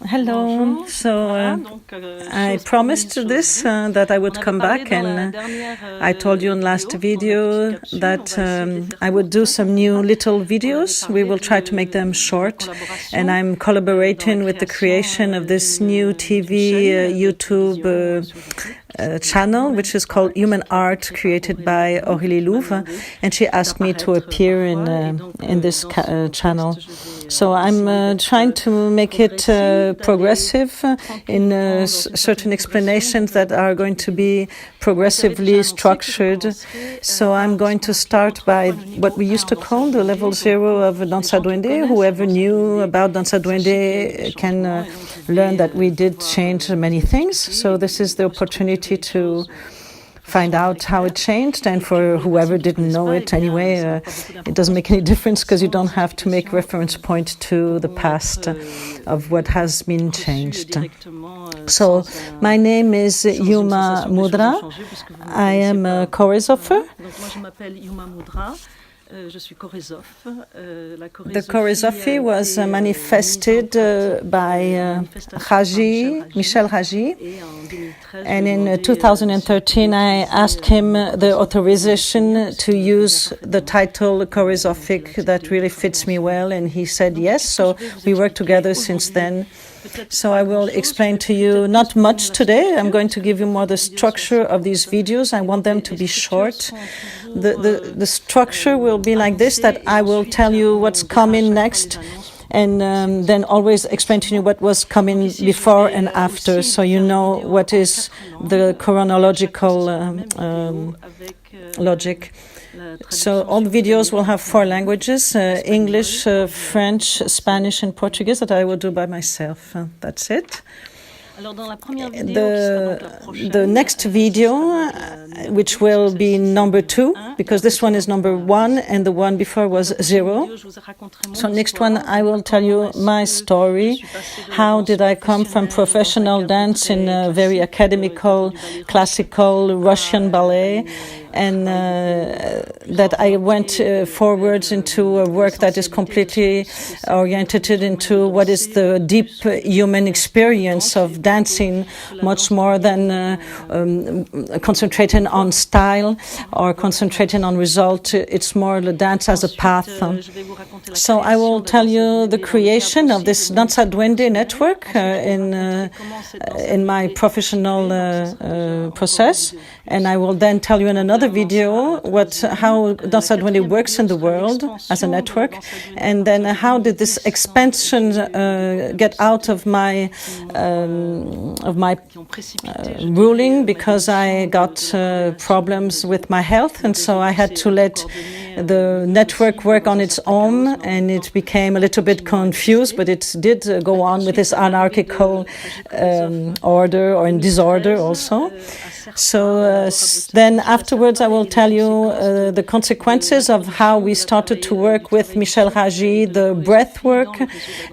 Hello. So I promised this that I would come back, and I told you in last video that I would do some new little videos. We will try to make them short, and I'm collaborating with the creation of this new TV YouTube channel, which is called Human Art, created by Aurélie Louvre, and she asked me to appear in this channel. So I'm trying to make it progressive in certain explanations that are going to be progressively structured. So I'm going to start by what we used to call the level 0 of Danse Duende. Whoever knew about Danse Duende can learn that we did change many things. So this is the opportunity to find out how it changed, and for whoever didn't know it anyway, it doesn't make any difference because you don't have to make reference point to the past of what has been changed. So my name is Yummamudra. I am a Chorésophe. The choresophie was manifested by Michel Ragy, and in 2013 I asked him the authorization to use the title choresophic that really fits me well, and he said yes, so we worked together since then. So I will explain to you not much today. I'm going to give you more the structure of these videos. I want them to be short. The structure will be like this, that I will tell you what's coming next, and then always explain to you what was coming before and after, so you know what is the chronological logic. So all the videos will have 4 languages, English, French, Spanish, and Portuguese, that I will do by myself. That's it. The next video, which will be number 2, because this one is number 1 and the one before was 0. So next one I will tell you my story. How did I come from professional dance in a very academical, classical Russian ballet, and that I went forwards into a work that is completely oriented into what is the deep human experience of dancing, much more than concentrating on style or concentrating on result. It's more the dance as a path. So I will tell you the creation of this Danse Duende network in my professional process, and I will then tell you in another video how Danse Duende works in the world as a network, and then how did this expansion get out of my ruling, because I got problems with my health, and so I had to let the network work on its own, and it became a little bit confused, but it did go on with this anarchical order or in disorder also. So then afterwards I will tell you the consequences of how we started to work with Michel Ragy, the breath work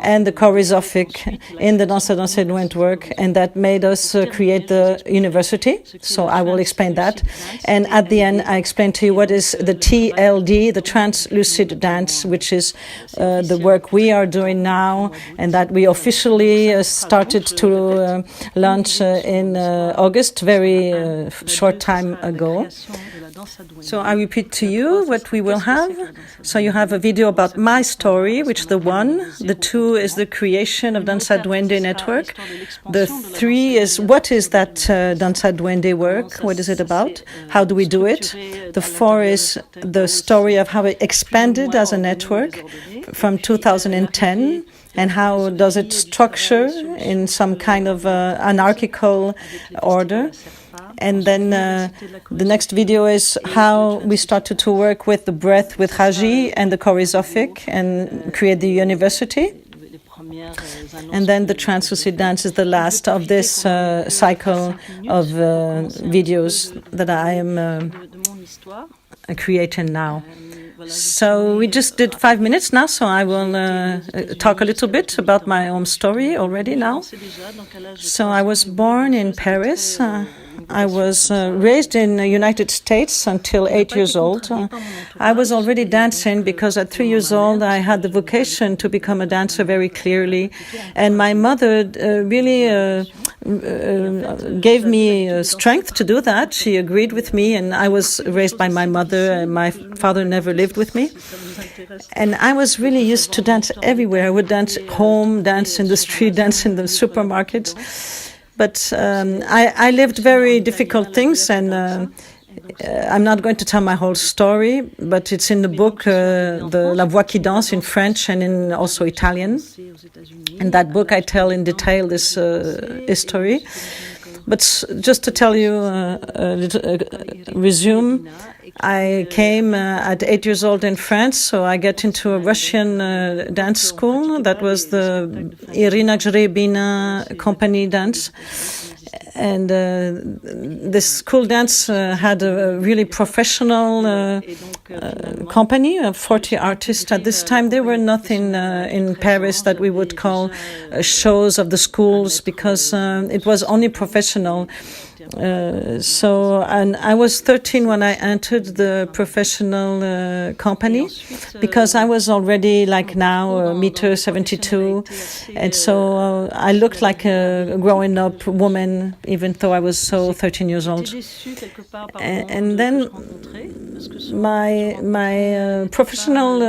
and the choresophic in the Danse Duende work, and that made us create the university. So I will explain that. And at the end I explain to you what is the TLD, the tranceluciddance, which is the work we are doing now, and that we officially started to launch in August, very short time ago. So I repeat to you what we will have. So you have a video about my story, which the 1. The 2 is the creation of Danse Duende network. The 3 is what is that Danse Duende work? What is it about? How do we do it? The 4 is the story of how it expanded as a network from 2010. And how does it structure in some kind of anarchical order? And then the next video is how we started to work with the breath with Ragy and the choresophic and create the university. And then the tranceluciddance is the last of this cycle of videos that I am creating now. So we just did 5 minutes now, so I will talk a little bit about my own story already now. So I was born in Paris I was raised in the United States until 8 years old. I was already dancing because at 3 years old I had the vocation to become a dancer very clearly. And my mother really gave me strength to do that. She agreed with me, and I was raised by my mother, and my father never lived with me. And I was really used to dance everywhere. I would dance at home, dance in the street, dance in the supermarkets. But I lived very difficult things, and I'm not going to tell my whole story, but it's in the book, the La Voie qui danse in French and in also Italian. In that book, I tell in detail this history. But just to tell you, resume, I came at 8 years old in France, so I get into a Russian dance school. That was the Irina Grebina company dance. And this school dance had a really professional company of 40 artists. At this time, there were nothing in Paris that we would call shows of the schools, because it was only professional. And I was 13 when I entered the professional company, because I was already like now meter 72, and so I looked like a growing up woman, even though I was so 13 years old. And then my professional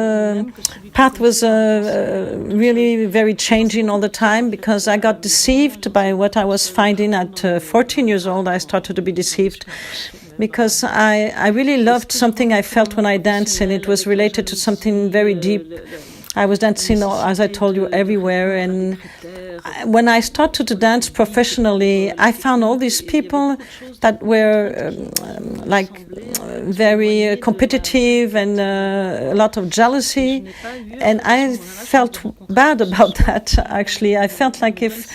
path was really very changing all the time, because I got deceived by what I was finding at 14 years old. I started to be deceived because I really loved something I felt when I danced, and it was related to something very deep. I was dancing, as I told you, everywhere. And when I started to dance professionally, I found all these people that were very competitive and a lot of jealousy. And I felt bad about that, actually. I felt like if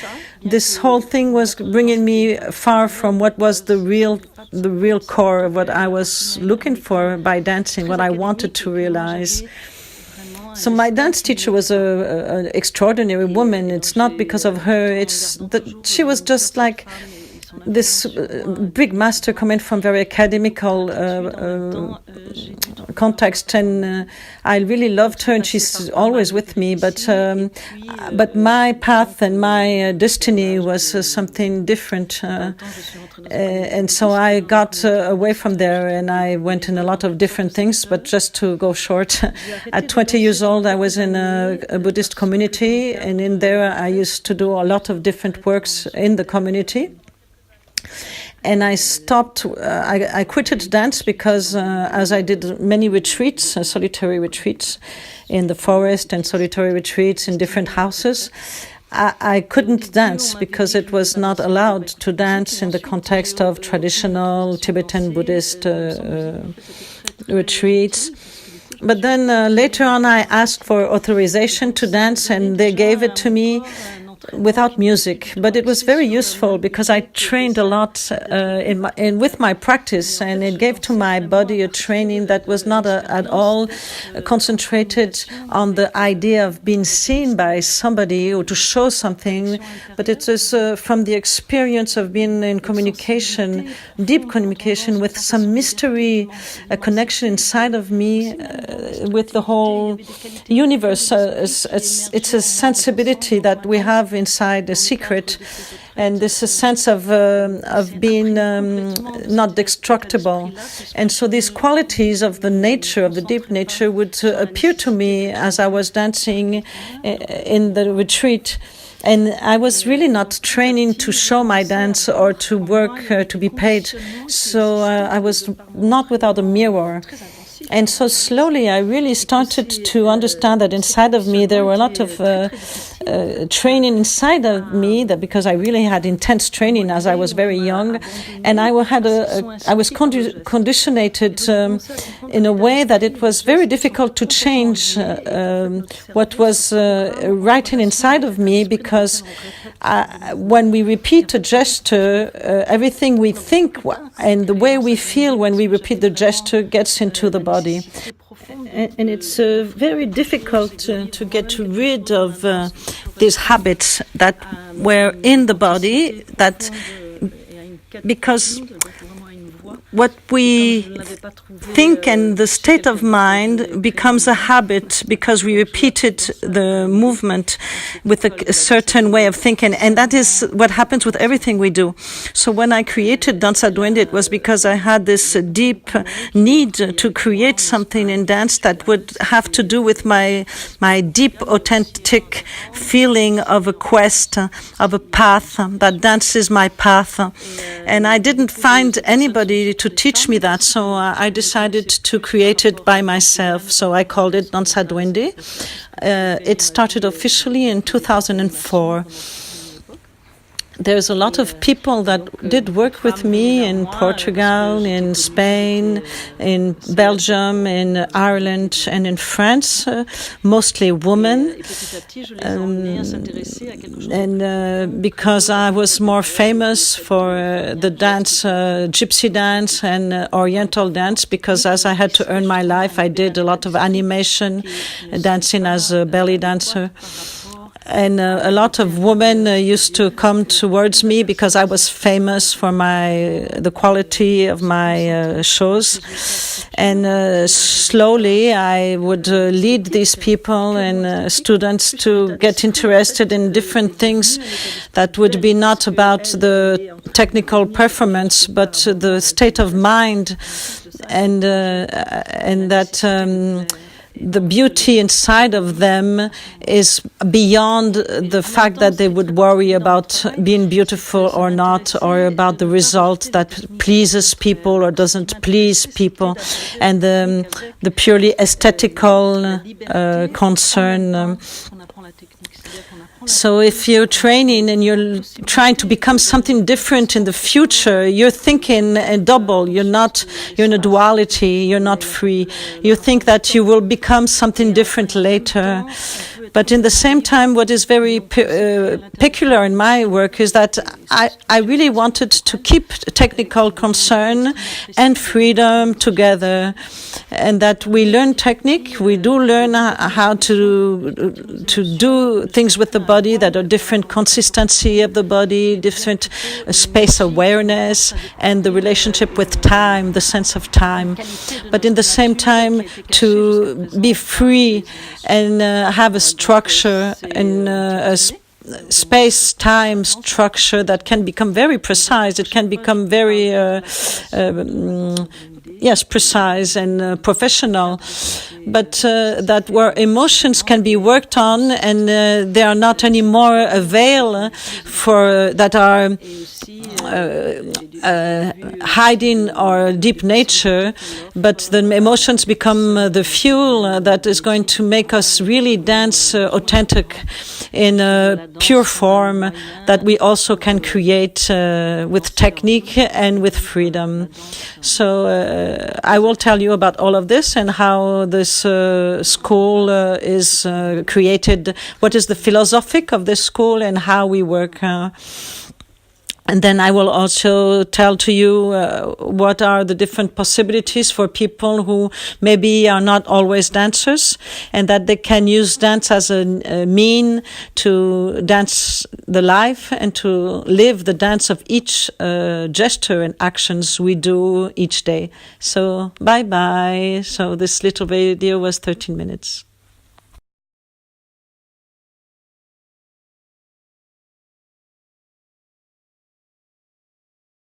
this whole thing was bringing me far from what was the real core of what I was looking for by dancing, what I wanted to realize. So my dance teacher was an extraordinary woman. It's not because of her. It's that she was just like this big master coming from very academical context, and I really loved her, and she's always with me. But my path and my destiny was something different, and so I got away from there, and I went in a lot of different things. But just to go short, at 20 years old, I was in a Buddhist community, and in there I used to do a lot of different works in the community. And I stopped, I quitted dance because as I did many retreats, solitary retreats in the forest and solitary retreats in different houses, I couldn't dance because it was not allowed to dance in the context of traditional Tibetan Buddhist retreats. But then later on I asked for authorization to dance, and they gave it to me without music, but it was very useful because I trained a lot with my practice, and it gave to my body a training that was not at all concentrated on the idea of being seen by somebody or to show something, but it was from the experience of being in communication, deep communication with some mystery, a connection inside of me with the whole universe. It's a sensibility that we have inside, a secret, and this a sense of being not destructible. And so these qualities of the nature, of the deep nature, would appear to me as I was dancing in the retreat. And I was really not training to show my dance or to work to be paid. So I was not without a mirror. And so slowly I really started to understand that inside of me there were a lot of training inside of me, that because I really had intense training as I was very young, and I was conditioned in a way that it was very difficult to change what was writing inside of me, because when we repeat a gesture, everything we think and the way we feel when we repeat the gesture gets into the body. And it's very difficult to get rid of these habits that were in the body, that because what we think and the state of mind becomes a habit because we repeated the movement with a certain way of thinking, and that is what happens with everything we do. So when I created Danse Duende, it was because I had this deep need to create something in dance that would have to do with my deep, authentic feeling of a quest, of a path, that dance is my path. And I didn't find anybody to teach me that, so I decided to create it by myself. So I called it Danse Duende. It started officially in 2004. There's a lot of people that did work with me in Portugal, in Spain, in Belgium, in Ireland, and in France, mostly women. Because I was more famous for the dance, gypsy dance and oriental dance, because as I had to earn my life, I did a lot of animation, dancing as a belly dancer. And a lot of women used to come towards me because I was famous for the quality of my shows. And slowly I would lead these people and students to get interested in different things that would be not about the technical performance, but the state of mind, and that the beauty inside of them is beyond the fact that they would worry about being beautiful or not, or about the result that pleases people or doesn't please people, and the purely aesthetical concern. So if you're training and you're trying to become something different in the future, you're thinking double. You're in a duality. You're not free. You think that you will become something different later. But in the same time, what is very peculiar in my work is that I really wanted to keep technical concern and freedom together, and that we learn technique. We do learn how to do things with the body that are different consistency of the body, different space awareness, and the relationship with time, the sense of time. But in the same time, to be free and have a structure and a space-time structure that can become very precise. It can become very precise and professional, but that where emotions can be worked on, and they are not anymore a veil for that are hiding our deep nature, but the emotions become the fuel that is going to make us really dance authentic in a pure form that we also can create with technique and with freedom. So I will tell you about all of this and how this school is created, what is the philosophic of this school and how we work. And then I will also tell to you what are the different possibilities for people who maybe are not always dancers, and that they can use dance as a mean to dance the life and to live the dance of each gesture and actions we do each day. So bye-bye. So this little video was 13 minutes.